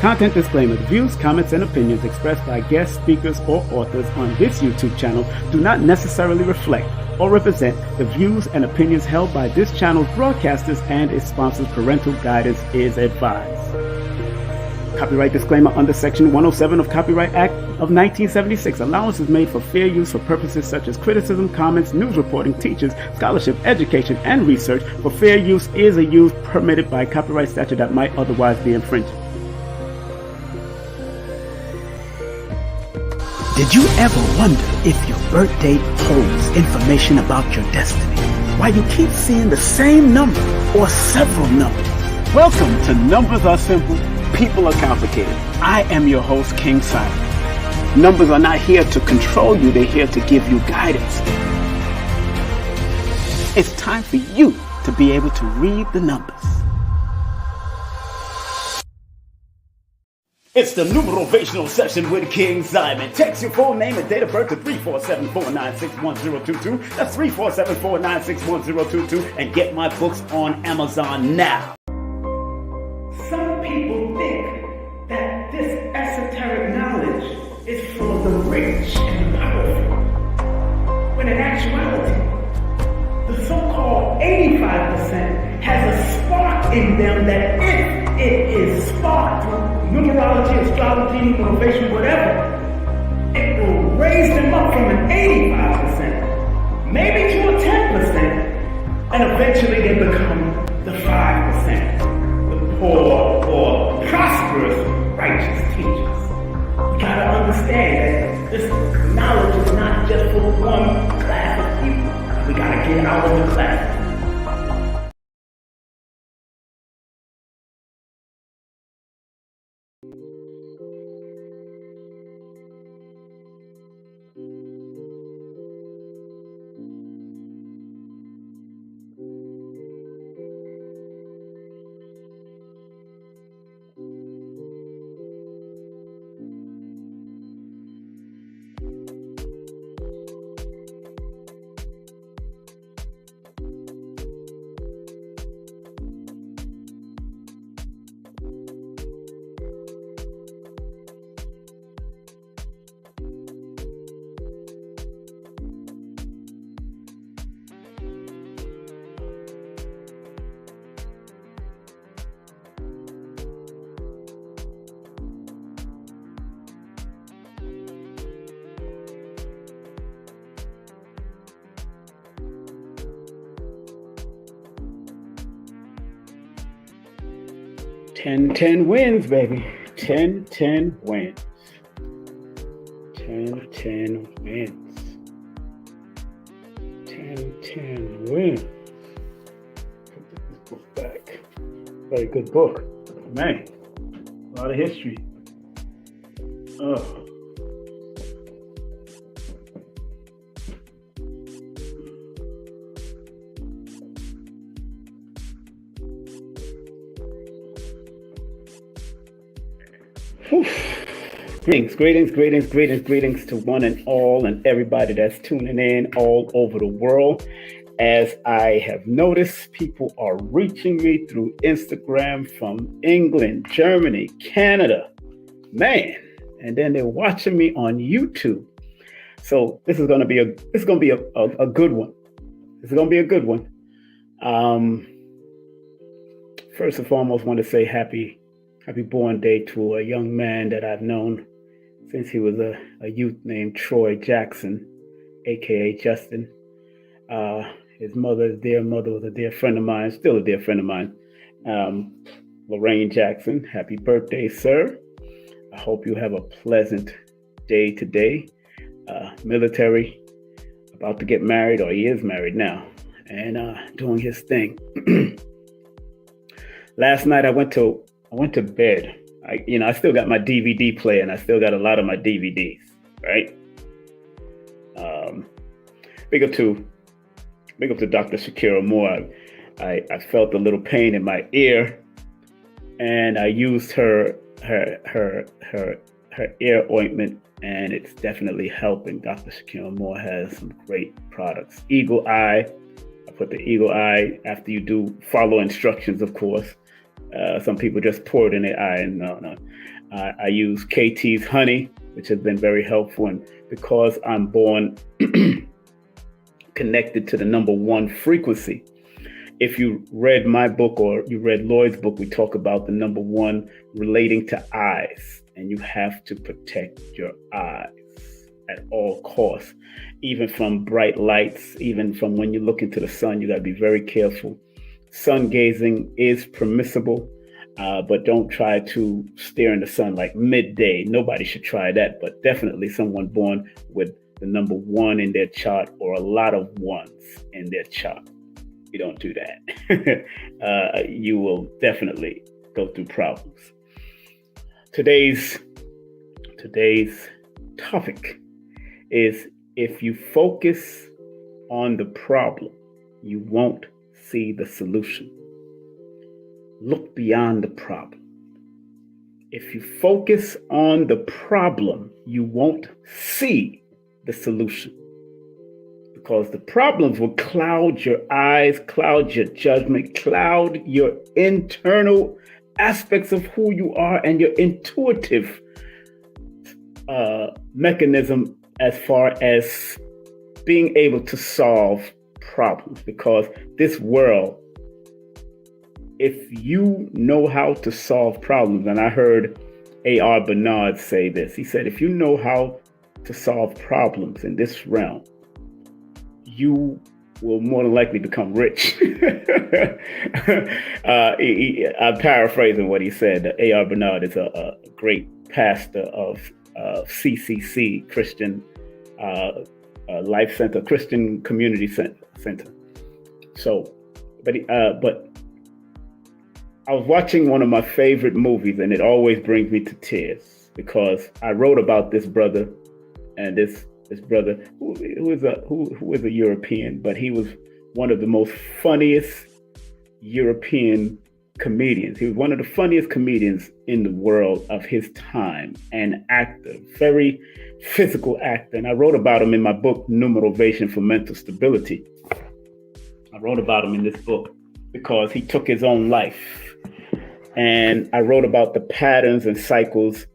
Content disclaimer. The views, comments, and opinions expressed by guest speakers or authors on this YouTube channel do not necessarily reflect or represent the views and opinions held by this channel's broadcasters and its sponsors. Parental guidance is advised. Copyright disclaimer under Section 107 of Copyright Act of 1976. Allowance is made for fair use for purposes such as criticism, comments, news reporting, teachers, scholarship, education, and research. For fair use is a use permitted by copyright statute that might otherwise be infringed. Did you ever wonder if your birth date holds information about your destiny? Why you keep seeing the same number or several numbers? Welcome to Numbers Are Simple, People Are Complicated. I am your host, King Simon. Numbers are not here to control you, they're here to give you guidance. It's time for you to be able to read the numbers. It's the numerational session with King Simon. Text your full name and date of birth to 347-496-1022. That's 347-496-1022. And get my books on Amazon now. Some people think that this esoteric knowledge is for the rich and the powerful. When in actuality, the so-called 85% has a spark in them that if it is sparked through numerology, astrology, motivation, whatever, it will raise them up from an 85%, maybe to a 10%, and eventually they become the 5%, the poor or prosperous righteous teachers. You gotta understand that this knowledge is not just for one class of people. We gotta get out of the class. 10-10 wins, baby. 10-10 wins. 10-10 wins. 10-10 wins. Put this book back. Very good book. Man, a lot of history. Oh. Greetings to one and all and everybody that's tuning in all over the world. As I have noticed, people are reaching me through Instagram from England, Germany, Canada, man, and then they're watching me on YouTube. So this is going to be a good one. This is going to be a good one. First and foremost, I want to say happy born day to a young man that I've known since he was a youth named Troy Jackson, aka Justin. His dear mother was a dear friend of mine, still a dear friend of mine, Lorraine Jackson. Happy birthday, sir. I hope you have a pleasant day today. Military, about to get married, or he is married now, and doing his thing. Last night I went to bed. I still got my DVD player, and I still got a lot of my DVDs, right? Big up to Dr. Shakira Moore. I felt a little pain in my ear, and I used her ear ointment, and it's definitely helping. Dr. Shakira Moore has some great products. Eagle Eye. I put the Eagle Eye after you do follow instructions, of course. Some people just pour it in their eye, and no. I use KT's honey, which has been very helpful. And because I'm born connected to the number one frequency, if you read my book or you read Lloyd's book, we talk about the number one relating to eyes, and you have to protect your eyes at all costs, even from bright lights, even from when you look into the sun. You got to be very careful. Sun gazing is permissible, but don't try to stare in the sun like midday. Nobody should try that, but definitely someone born with the number one in their chart or a lot of ones in their chart. You don't do that. You will definitely go through problems. Today's topic is, if you focus on the problem, you won't see the solution. Look beyond the problem. If you focus on the problem, you won't see the solution. Because the problems will cloud your eyes, cloud your judgment, cloud your internal aspects of who you are and your intuitive mechanism as far as being able to solve problems. Because this world, if you know how to solve problems, and I heard A.R. Bernard say this, he said, if you know how to solve problems in this realm, you will more than likely become rich. I'm paraphrasing what he said. A.R. Bernard is a great pastor of CCC, Christian Life Center, Christian Community Center. So, but I was watching one of my favorite movies, and it always brings me to tears, because I wrote about this brother, and this brother who is a European, but he was one of the most funniest European comedians. He was one of the funniest comedians in the world of his time, and actor, very physical actor. And I wrote about him in my book, New Motivation for Mental Stability. I wrote about him in this book because he took his own life. And I wrote about the patterns and cycles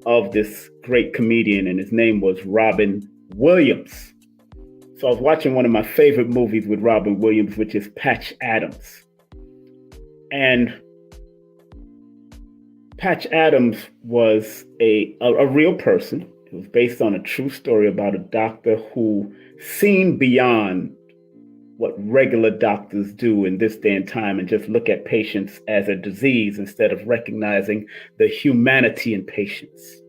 of this great comedian, and his name was Robin Williams. So I was watching one of my favorite movies with Robin Williams, which is Patch Adams. And Patch Adams was a real person. It was based on a true story about a doctor who seen beyond what regular doctors do in this day and time, and just look at patients as a disease instead of recognizing the humanity in patients.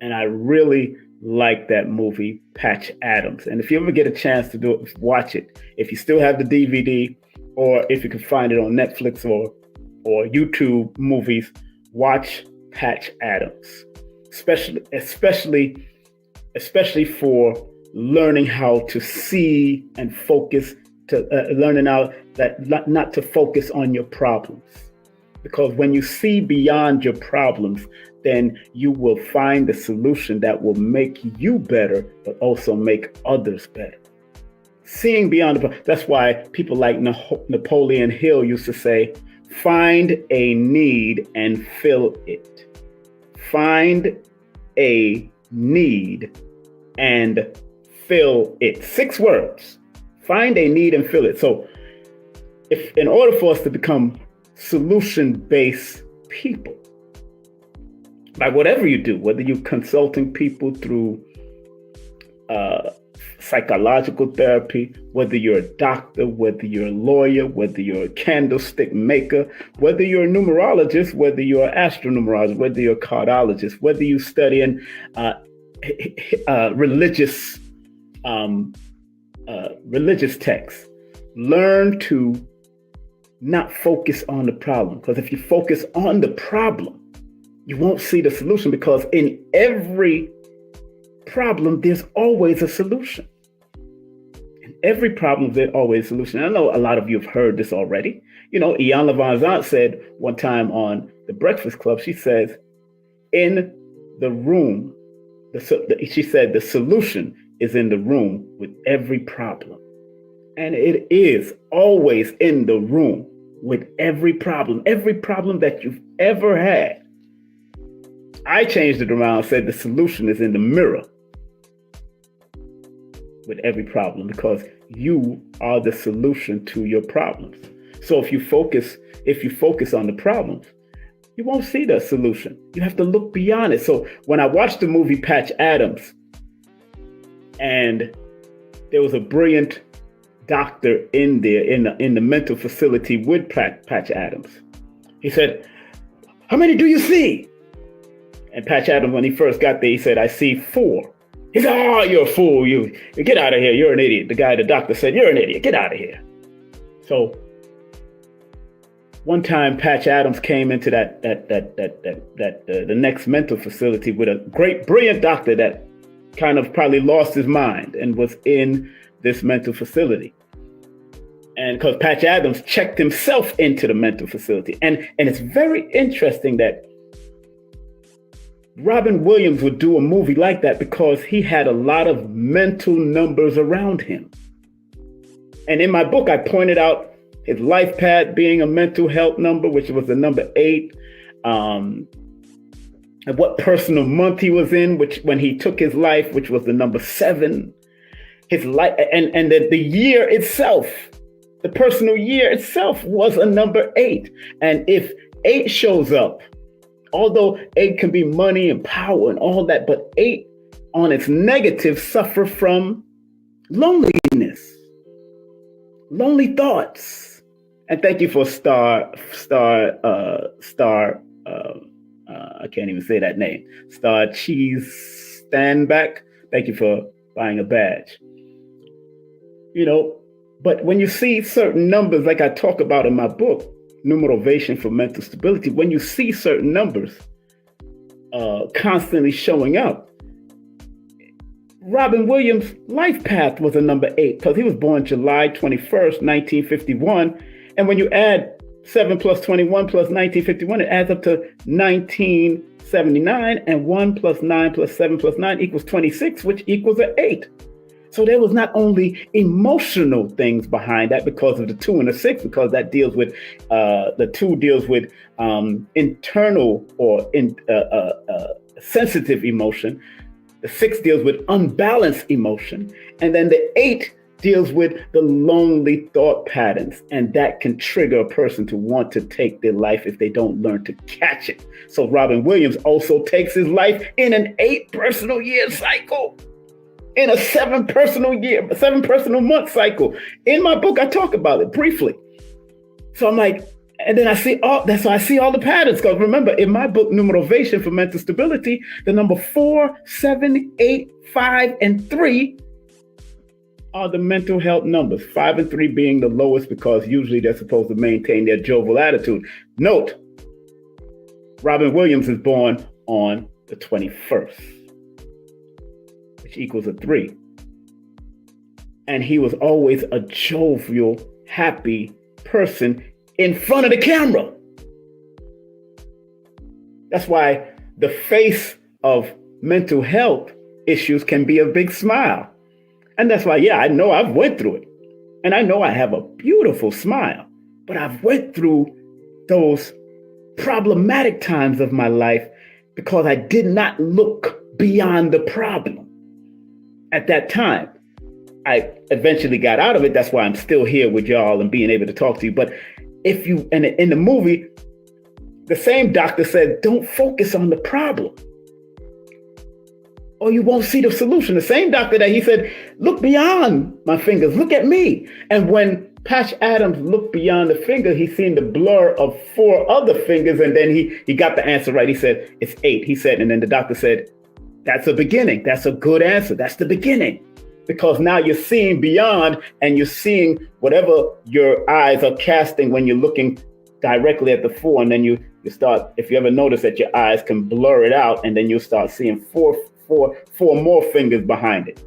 And I really like that movie, Patch Adams. And if you ever get a chance to do it, watch it. If you still have the DVD, or if you can find it on Netflix or YouTube movies, watch Patch Adams. Especially for learning how to see and focus, to learning how that not to focus on your problems. Because when you see beyond your problems, then you will find the solution that will make you better, but also make others better. Seeing beyond that's why people like Napoleon Hill used to say, find a need and fill it. Find a need and fill it. 6 words. Find a need and fill it. So if in order for us to become solution-based people, like whatever you do, whether you're consulting people through psychological therapy, whether you're a doctor, whether you're a lawyer, whether you're a candlestick maker, whether you're a numerologist, whether you're an astronumerologist, whether you're a cardiologist, whether you study in religious texts, learn to not focus on the problem. Because if you focus on the problem, you won't see the solution, because in every problem, there's always a solution. In every problem, there's always a solution. I know a lot of you have heard this already. You know, Ian Levanzant said one time on The Breakfast Club, she says, in the room, she said the solution is in the room with every problem. And it is always in the room with every problem that you've ever had. I changed it around and said the solution is in the mirror with every problem, because you are the solution to your problems. So if you focus on the problems, you won't see the solution. You have to look beyond it. So when I watched the movie Patch Adams, and there was a brilliant doctor in there in the mental facility with Patch Adams. He said, "How many do you see?" And Patch Adams, when he first got there, he said, "I see 4." He said, "Oh, you're a fool. You get out of here. You're an idiot." The doctor said, "You're an idiot. Get out of here." So one time Patch Adams came into the next mental facility with a great, brilliant doctor that kind of probably lost his mind and was in this mental facility. And because Patch Adams checked himself into the mental facility. And it's very interesting that Robin Williams would do a movie like that because he had a lot of mental numbers around him. And in my book, I pointed out his life path being a mental health number, which was the number 8. And what personal month he was in, which when he took his life, which was the number 7. His life and the year itself, the personal year itself was a number 8. And if 8 shows up, although 8 can be money and power and all that, but 8 on its negative suffer from loneliness, lonely thoughts. And thank you for Star. I can't even say that name. Star Cheese Standback. Thank you for buying a badge. But when you see certain numbers, like I talk about in my book, New Motivation for Mental Stability, when you see certain numbers constantly showing up, Robin Williams' life path was a number 8 because he was born July 21st, 1951. And when you add 7 plus 21 plus 1951, it adds up to 1979, and 1 plus 9 plus 7 plus 9 equals 26, which equals an 8. So there was not only emotional things behind that because of the 2 and the 6, because that deals with, the 2 deals with internal or sensitive emotion. The 6 deals with unbalanced emotion. And then the 8 deals with the lonely thought patterns, and that can trigger a person to want to take their life if they don't learn to catch it. So Robin Williams also takes his life in an 8 personal year cycle, in a 7 personal month cycle. In my book, I talk about it briefly. So I'm like, and then I see all the patterns. Because remember, in my book, New Motivation for Mental Stability, the number 4, 7, 8, 5, and 3 are the mental health numbers, 5 and 3 being the lowest because usually they're supposed to maintain their jovial attitude. Note, Robin Williams is born on the 21st, which equals a 3. And he was always a jovial, happy person in front of the camera. That's why the face of mental health issues can be a big smile. And that's why, I know I've went through it. And I know I have a beautiful smile, but I've went through those problematic times of my life because I did not look beyond the problem. At that time, I eventually got out of it. That's why I'm still here with y'all and being able to talk to you. But in the movie, the same doctor said, don't focus on the problem, or you won't see the solution. The same doctor that he said, look beyond my fingers, look at me. And when Patch Adams looked beyond the finger, he seen the blur of 4 other fingers, and then he got the answer right. He said, it's 8. He said, and then the doctor said, that's a beginning. That's a good answer. That's the beginning. Because now you're seeing beyond, and you're seeing whatever your eyes are casting when you're looking directly at the 4. And then you start, if you ever notice that your eyes can blur it out, and then you'll start seeing four more fingers behind it.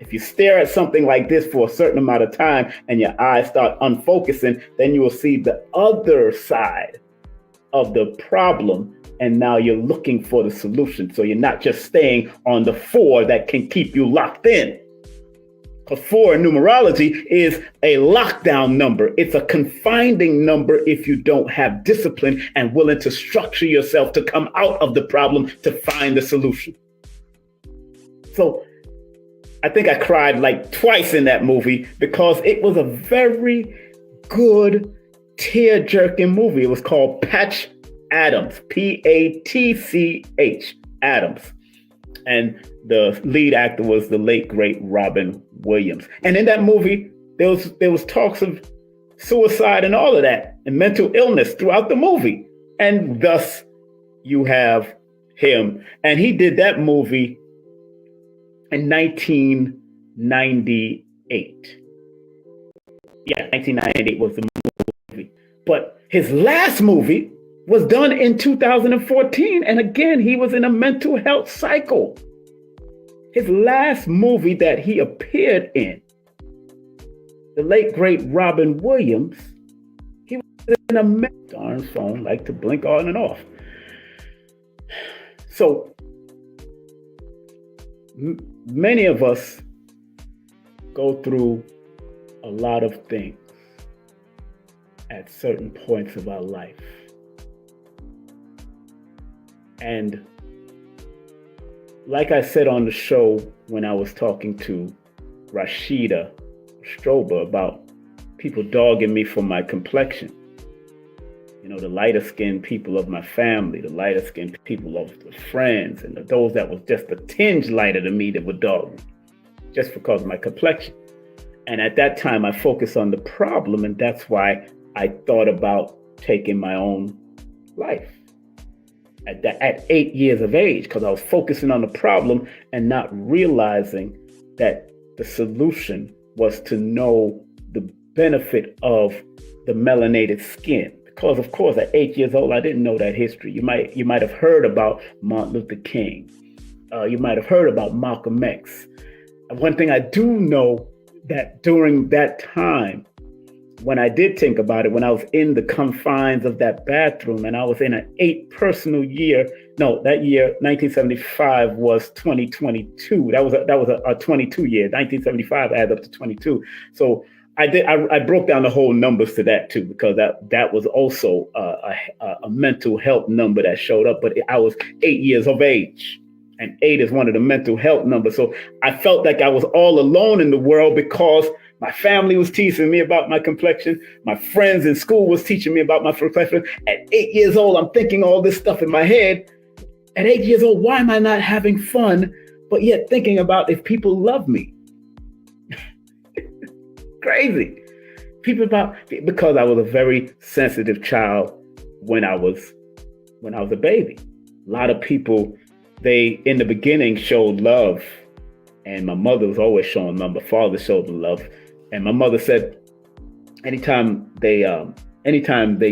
If you stare at something like this for a certain amount of time and your eyes start unfocusing, then you will see the other side of the problem. And now you're looking for the solution. So you're not just staying on the 4 that can keep you locked in. Because 4 in numerology is a lockdown number. It's a confining number if you don't have discipline and willing to structure yourself to come out of the problem to find the solution. So I think I cried like twice in that movie because it was a very good tear-jerking movie. It was called Patch Adams, Patch Adams. And the lead actor was the late, great Robin Williams. And in that movie, there was talks of suicide and all of that and mental illness throughout the movie. And thus you have him. And he did that movie in 1998. Yeah, 1998 was the movie. But his last movie was done in 2014. And again, he was in a mental health cycle. His last movie that he appeared in, the late, great Robin Williams, he was in a darn phone, like to blink on and off. So many of us go through a lot of things at certain points of our life. And like I said on the show when I was talking to Rashida Strober about people dogging me for my complexion, you know, the lighter skinned people of my family, the lighter skinned people of the friends, and those that was just a tinge lighter than me that would dog me just because of my complexion. And at that time, I focused on the problem, and that's why I thought about taking my own life at 8 years of age, because I was focusing on the problem and not realizing that the solution was to know the benefit of the melanated skin. Because of course, at 8 years old, I didn't know that history. You might have heard about Martin Luther King. You might have heard about Malcolm X. And one thing I do know that during that time, when I did think about it, when I was in the confines of that bathroom and I was in an 8 personal year, no, that year, 1975 was 2022. That was a 22 year, 1975 adds up to 22. So I broke down the whole numbers to that too, because that was also a mental health number that showed up, but I was 8 years of age. And 8 is one of the mental health numbers. So I felt like I was all alone in the world because my family was teaching me about my complexion. My friends in school was teaching me about my complexion. At 8 years old, I'm thinking all this stuff in my head. At 8 years old, why am I not having fun, but yet thinking about if people love me? Crazy. Because I was a very sensitive child when I was a baby. A lot of people, they in the beginning showed love, and my mother was always showing love. My father showed the love. And my mother said, anytime they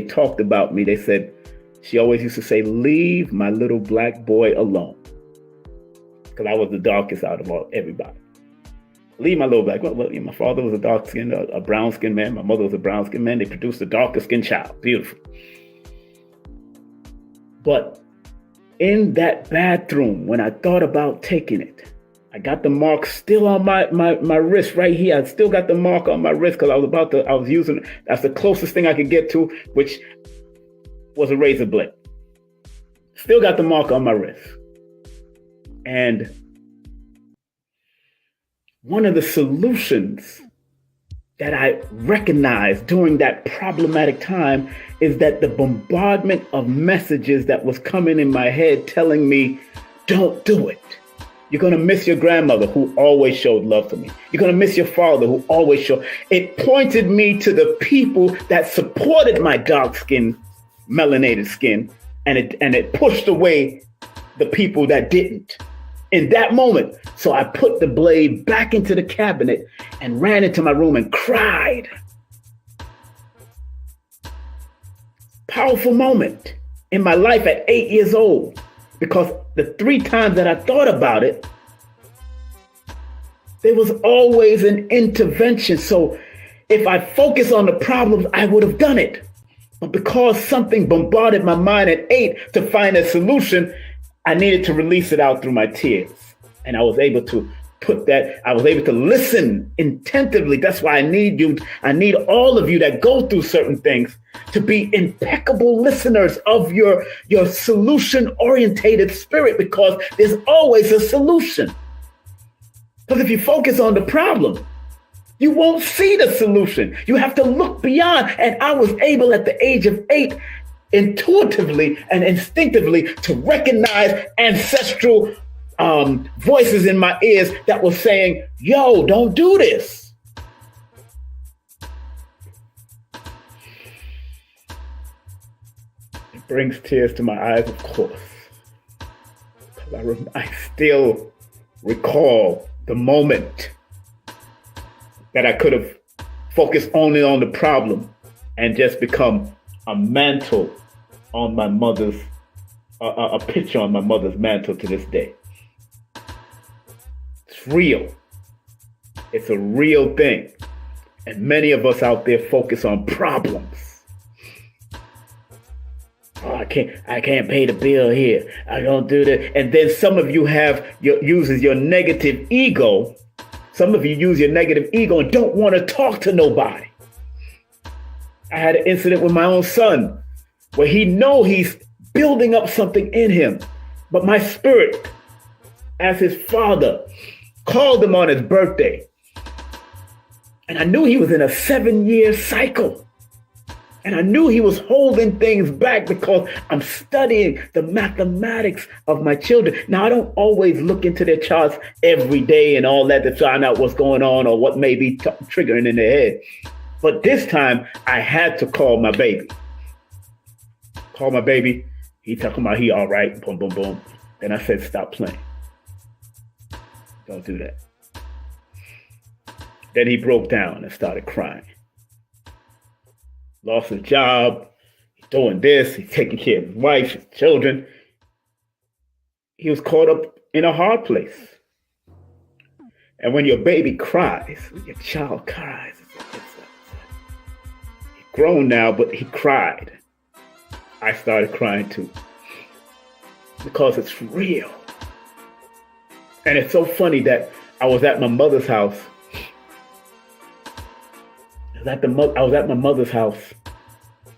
talked about me, they said, she always used to say, leave my little black boy alone. Because I was the darkest out of everybody. Leave my little black boy. Well, my father was a dark skinned, a brown skinned man. My mother was a brown skinned man. They produced a darker skinned child. Beautiful. But in that bathroom, when I thought about taking it, I got the mark still on my wrist right here. I still got the mark on my wrist because I was using, that's the closest thing I could get to, which was a razor blade. Still got the mark on my wrist. And one of the solutions that I recognized during that problematic time is that the bombardment of messages that was coming in my head telling me, don't do it. You're going to miss your grandmother who always showed love for me. You're going to miss your father who always showed. It pointed me to the people that supported my dark skin, melanated skin, and it pushed away the people that didn't. In that moment, so I put the blade back into the cabinet and ran into my room and cried. Powerful moment in my life at 8 years old, because the 3 times that I thought about it, there was always an intervention. So if I focused on the problems, I would have done it. But because something bombarded my mind at 8 to find a solution, I needed to release it out through my tears. And I was able to I was able to listen attentively. That's why I need you. I need all of you that go through certain things to be impeccable listeners of your solution-orientated spirit, because there's always a solution. Because if you focus on the problem, you won't see the solution. You have to look beyond. And I was able at the age of 8, intuitively and instinctively, to recognize ancestral voices in my ears that were saying, yo, don't do this. It brings tears to my eyes, of course. Because I still recall the moment that I could have focused only on the problem and just become a mantle on my mother's, a picture on my mother's mantle to this day. It's real. It's a real thing. And many of us out there focus on problems. Oh, I can't pay the bill here. I don't do that. And then some of you uses your negative ego. Some of you use your negative ego and don't want to talk to nobody. I had an incident with my own son where he's building up something in him. But my spirit, as his father, called him on his birthday. And I knew he was in a 7-year cycle. And I knew he was holding things back because I'm studying the mathematics of my children. Now, I don't always look into their charts every day and all that to find out what's going on or what may be triggering in their head. But this time, I had to call my baby. He talking about he all right, boom, boom, boom. Then I said, stop playing. Don't do that. Then he broke down and started crying. Lost his job, he's doing this, he's taking care of his wife, his children. He was caught up in a hard place. And when your baby cries, when your child cries, he's grown now, but he cried. I started crying too. Because it's real. And it's so funny that I was at my mother's house. I was at my mother's house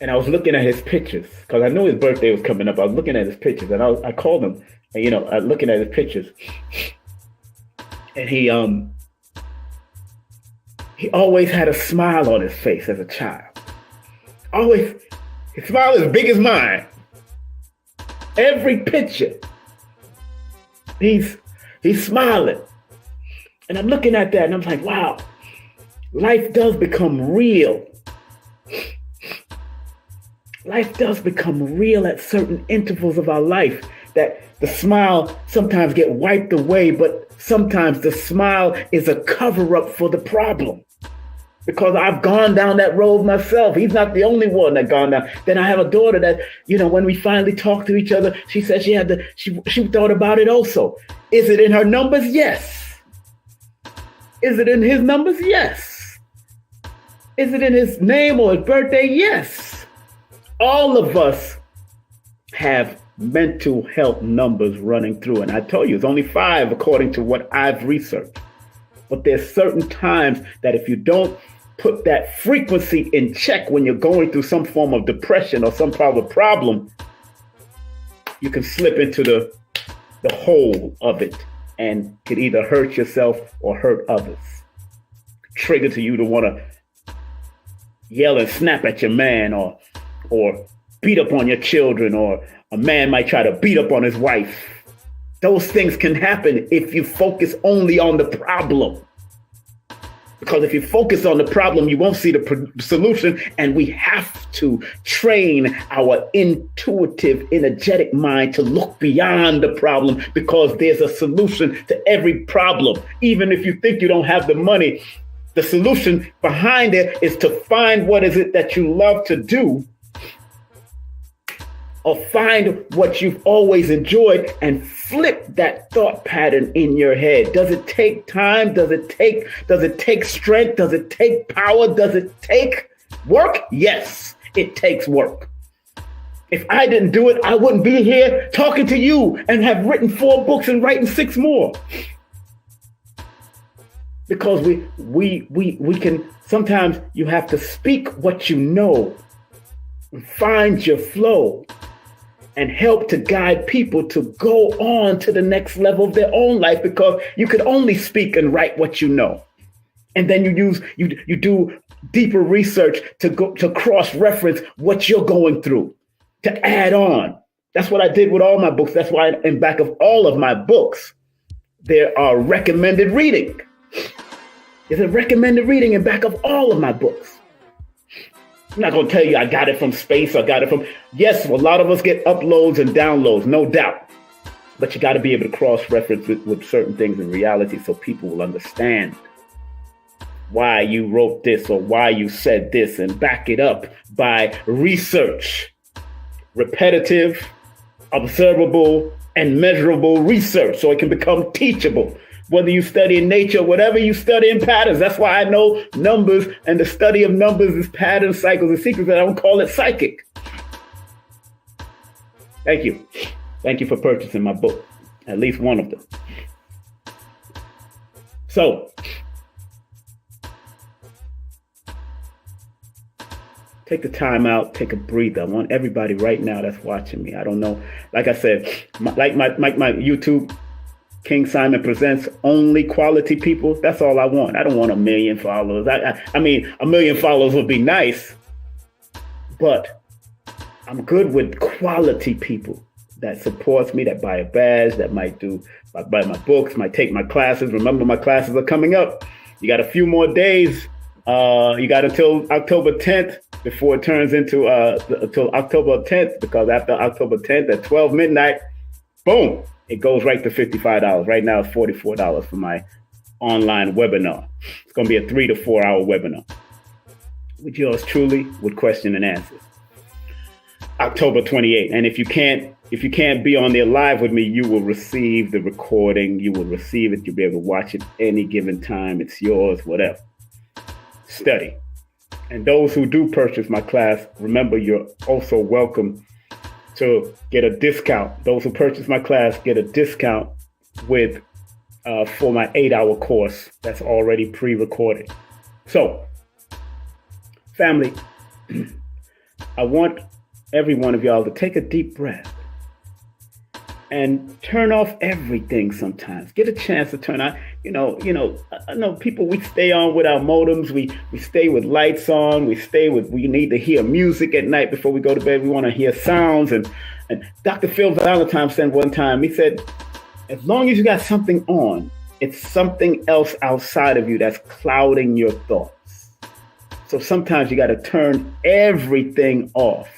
and I was looking at his pictures because I knew his birthday was coming up. I was looking at his pictures and I called him and, looking at his pictures. And he always had a smile on his face as a child. Always, his smile as big as mine. Every picture, he's smiling. And I'm looking at that and I'm like, wow. Life does become real. Life does become real at certain intervals of our life, that the smile sometimes get wiped away, but sometimes the smile is a cover-up for the problem. Because I've gone down that road myself. He's not the only one that gone down. Then I have a daughter that, when we finally talked to each other, she said she thought about it also. Is it in her numbers? Yes. Is it in his numbers? Yes. Is it in his name or his birthday? Yes. All of us have mental health numbers running through. And I told you, it's only 5 according to what I've researched. But there's certain times that if you don't put that frequency in check when you're going through some form of depression or some kind of problem, you can slip into the hole of it and could either hurt yourself or hurt others. Trigger to you to want to yell and snap at your man or beat up on your children, or a man might try to beat up on his wife. Those things can happen if you focus only on the problem. Because if you focus on the problem, you won't see the solution. And we have to train our intuitive, energetic mind to look beyond the problem, because there's a solution to every problem. Even if you think you don't have the money, the solution behind it is to find what is it that you love to do, or find what you've always enjoyed and flip that thought pattern in your head. Does it take time? Does it take strength? Does it take power? Does it take work? Yes, it takes work. If I didn't do it, I wouldn't be here talking to you and have written 4 books and writing 6 more. because we can, sometimes you have to speak what you know, find your flow, and help to guide people to go on to the next level of their own life, because you can only speak and write what you know. And then you do deeper research to cross-reference what you're going through, to add on. That's what I did with all my books. That's why in back of all of my books, there are recommended reading. There's a recommended reading in back of all of my books. I'm not going to tell you I got it from space or got it from, yes, a lot of us get uploads and downloads, no doubt. But you got to be able to cross-reference with certain things in reality so people will understand why you wrote this or why you said this, and back it up by research, repetitive, observable, and measurable research, so it can become teachable. Whether you study in nature, whatever you study in patterns. That's why I know numbers, and the study of numbers is patterns, cycles, and secrets, and I don't call it psychic. Thank you. Thank you for purchasing my book, at least one of them. So, take the time out, take a breather. I want everybody right now that's watching me. I don't know. Like I said, my YouTube, King Simon Presents, only quality people. That's all I want. I don't want 1 million followers. I mean, 1 million followers would be nice, but I'm good with quality people that supports me, that buy a badge, that might buy my books, might take my classes. Remember, my classes are coming up. You got a few more days. You got until October 10th before it turns into until October 10th, because after October 10th at 12 midnight, boom, it goes right to $55. Right now it's $44 for my online webinar. It's going to be a 3 to 4 hour webinar with yours truly, with question and answers. October 28th. And if you can't be on there live with me, you will receive the recording. You will receive it. You'll be able to watch it any given time. It's yours, whatever. Study. And those who do purchase my class, remember, you're also welcome to get a discount. Those who purchase my class get a discount with for my 8-hour course that's already pre-recorded. So, family, I want every one of y'all to take a deep breath and turn off everything sometimes. Get a chance to turn on, I know people, we stay on with our modems. We stay with lights on. We need to hear music at night before we go to bed. We want to hear sounds. And Dr. Phil Valentine said one time, he said, as long as you got something on, it's something else outside of you that's clouding your thoughts. So sometimes you got to turn everything off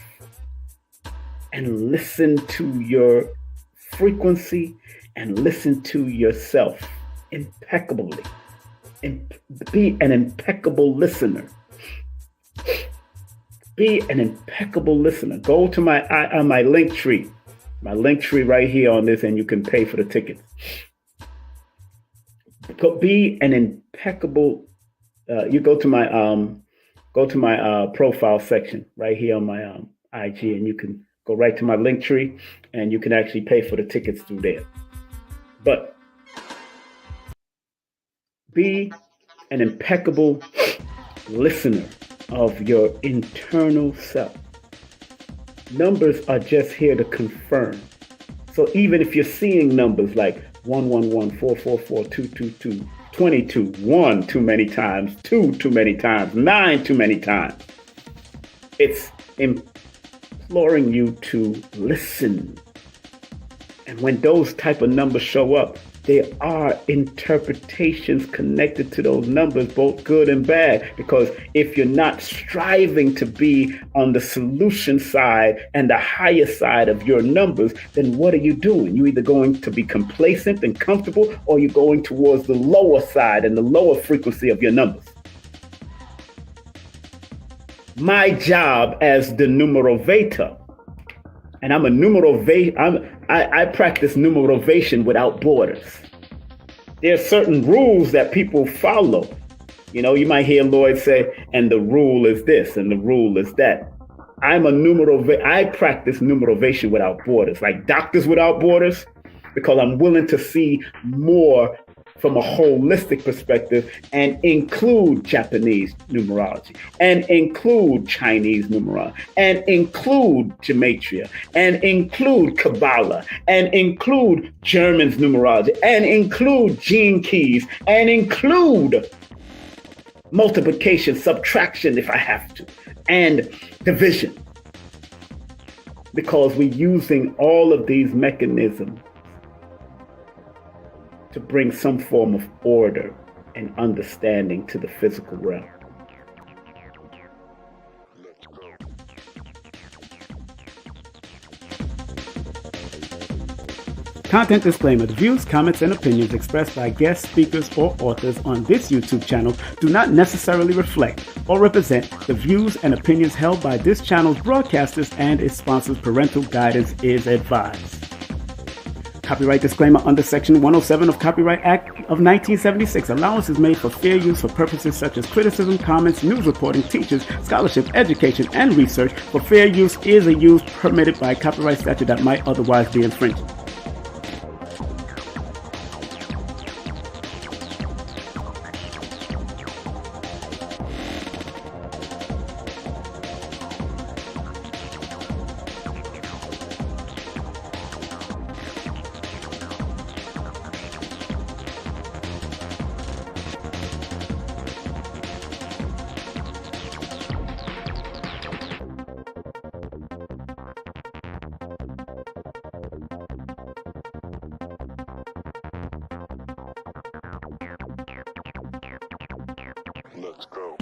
and listen to your frequency and listen to yourself impeccably. And be an impeccable listener. Be an impeccable listener. Go to my link tree. My link tree right here on this, and you can pay for the tickets. Be an impeccable. You go to my profile section right here on my IG, and you can go right to my link tree, and you can actually pay for the tickets through there. But be an impeccable listener of your internal self. Numbers are just here to confirm. So even if you're seeing numbers like 111, 444, 222, 22, 1 too many times, 2 too many times, 9 too many times, it's imploring you to listen. And when those type of numbers show up, there are interpretations connected to those numbers, both good and bad, because if you're not striving to be on the solution side and the higher side of your numbers, then what are you doing? You're either going to be complacent and comfortable, or you're going towards the lower side and the lower frequency of your numbers. My job as the numerovator, and I'm a numerovator, I practice numerovation without borders. There are certain rules that people follow. You know, you might hear Lloyd say, and the rule is this, and the rule is that. I practice numerovation without borders, like Doctors Without Borders, because I'm willing to see more from a holistic perspective and include Japanese numerology, and include Chinese numerology, and include gematria, and include Kabbalah, and include German's numerology, and include gene keys, and include multiplication, subtraction if I have to, and division. Because we're using all of these mechanisms to bring some form of order and understanding to the physical realm. Content disclaimer. The views, comments, and opinions expressed by guest speakers or authors on this YouTube channel do not necessarily reflect or represent the views and opinions held by this channel's broadcasters and its sponsors. Parental guidance is advised. Copyright disclaimer under Section 107 of Copyright Act of 1976. Allowance is made for fair use for purposes such as criticism, comments, news reporting, teachers, scholarship, education, and research. For fair use is a use permitted by copyright statute that might otherwise be infringed. Let's go.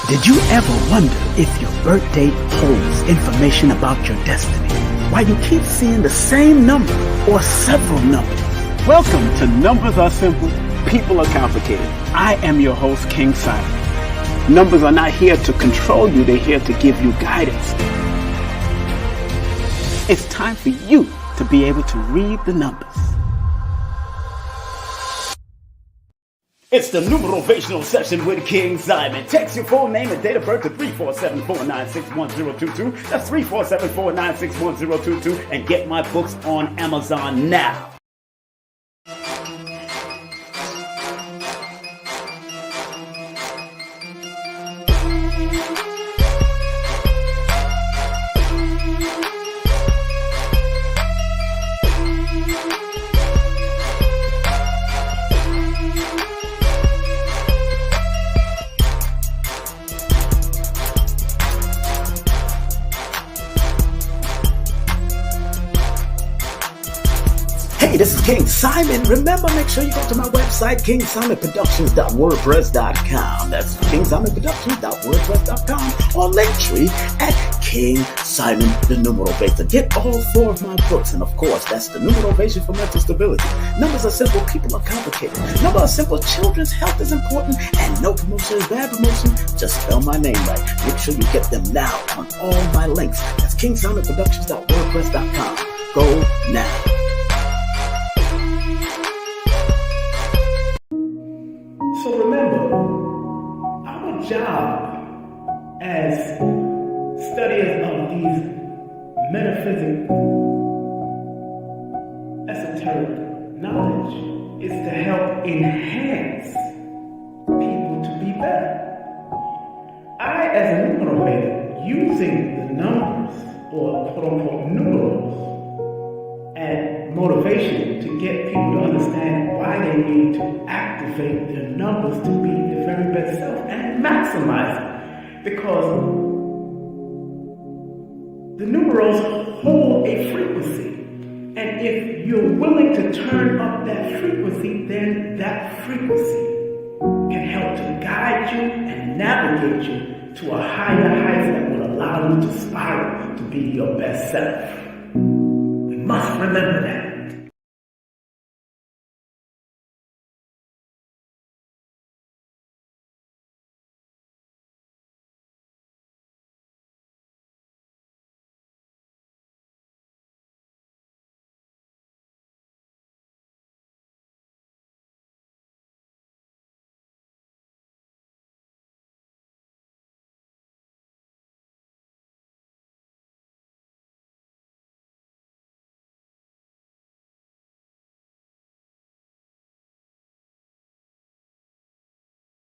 Did you ever wonder if your birth date holds information about your destiny? Why you keep seeing the same number or several numbers? Welcome to Numbers Are Simple, People Are Complicated. I am your host, King Simon. Numbers are not here to control you, they're here to give you guidance. It's time for you to be able to read the numbers. It's the numerational session with King Simon. Text your full name and date of birth to 347-496-1022. That's 347-496-1022. And get my books on Amazon now. Hey, this is King Simon. Remember, make sure you go to my website, kingsimonproductions.wordpress.com. That's kingsimonproductions.wordpress.com, or Linktree at King Simon the Numeral Base. Get all 4 of my books, and of course, that's the Numeration for Mental Stability. Numbers are simple, people are complicated. Numbers are simple, children's health is important, and no promotion is bad promotion. Just spell my name right. Make sure you get them now on all my links. That's kingsimonproductions.wordpress.com. Go now. So remember, our job as studiers of these metaphysical, esoteric knowledge is to help enhance people to be better. I, as a numerator, using the numbers, or quote-unquote numerals, and motivation to get people to understand why they need to activate their numbers to be their very best self and maximize it. Because the numerals hold a frequency. And if you're willing to turn up that frequency, then that frequency can help to guide you and navigate you to a higher height that will allow you to spiral to be your best self. We must remember that.